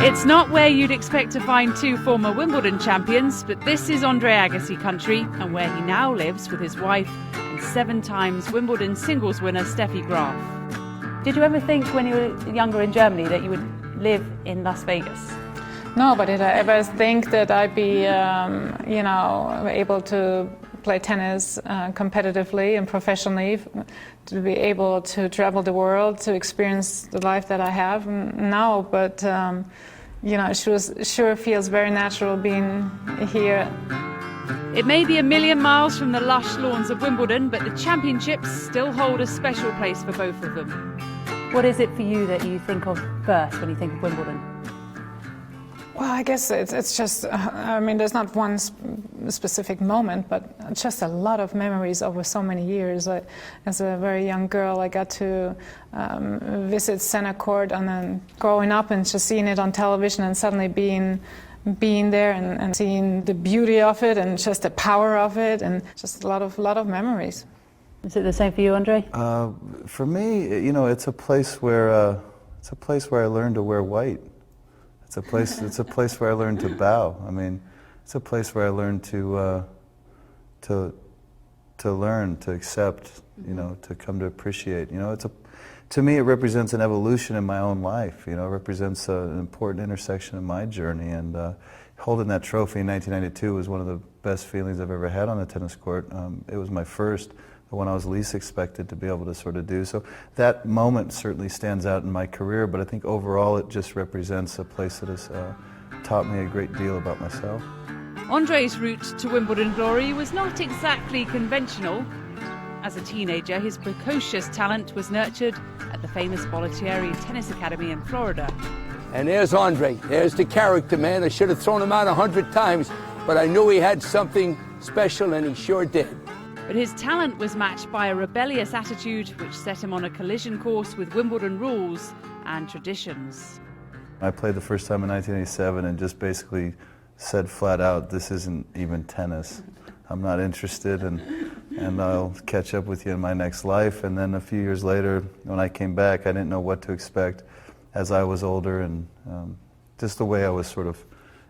It's not where you'd expect to find two former Wimbledon champions, but this is Andre Agassi country, and where he now lives with his wife and 7 times Wimbledon singles winner Steffi Graf. Did you ever think when you were younger in Germany that you would live in Las Vegas? No, but did I ever think that I'd be, able to play tennis competitively and professionally, to be able to travel the world, to experience the life that I have? No, but it sure feels very natural being here. It may be a million miles from the lush lawns of Wimbledon, but the championships still hold a special place for both of them. What is it for you that you think of first when you think of Wimbledon? Well, I guess it's just, there's not one specific moment, but just a lot of memories over so many years. As a very young girl, I got to visit center court, and then growing up and just seeing it on television and suddenly being there and seeing the beauty of it and just the power of it, and just a lot of memories. Is it the same for you, Andre? For me, it's a place where I learned to wear white. It's a place where I learned to bow. It's a place where I learned to learn, to accept, to come to appreciate. To me, it represents an evolution in my own life. It represents an important intersection in my journey. And holding that trophy in 1992 was one of the best feelings I've ever had on a tennis court. It was my first, the one I was least expected to be able to sort of do. So that moment certainly stands out in my career, but I think overall it just represents a place that has taught me a great deal about myself. Andre's route to Wimbledon glory was not exactly conventional. As a teenager, his precocious talent was nurtured at the famous Bollettieri Tennis Academy in Florida. And there's Andre. There's the character, man. I should have thrown him out 100 times, but I knew he had something special, and he sure did. But his talent was matched by a rebellious attitude which set him on a collision course with Wimbledon rules and traditions. I played the first time in 1987 and just basically said flat out, this isn't even tennis. I'm not interested, and I'll catch up with you in my next life. And then a few years later, when I came back, I didn't know what to expect as I was older, and just the way I was sort of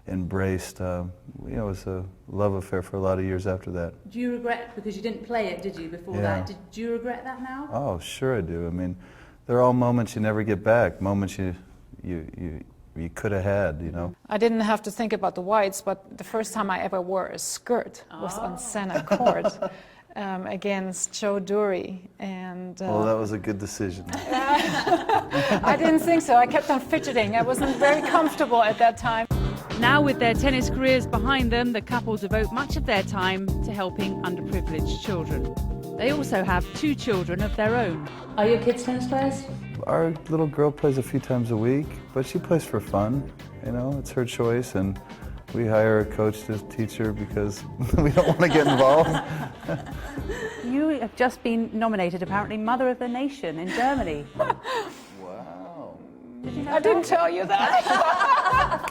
embraced. It was a love affair for a lot of years after that. Do you regret, because you didn't play it, did you, before that? Did you regret that now? Oh, sure I do. They're all moments you never get back, moments you could have had, I didn't have to think about the whites, but the first time I ever wore a skirt was on center court against Joe Dury. And well, that was a good decision. I didn't think so. I kept on fidgeting. I wasn't very comfortable at that time. Now, with their tennis careers behind them, the couple devote much of their time to helping underprivileged children. They also have 2 children of their own. Are your kids tennis players? Our little girl plays a few times a week, but she plays for fun. It's her choice, and we hire a coach to teach her because we don't want to get involved. You have just been nominated, apparently, Mother of the Nation in Germany. Wow. Did you know I didn't tell you that.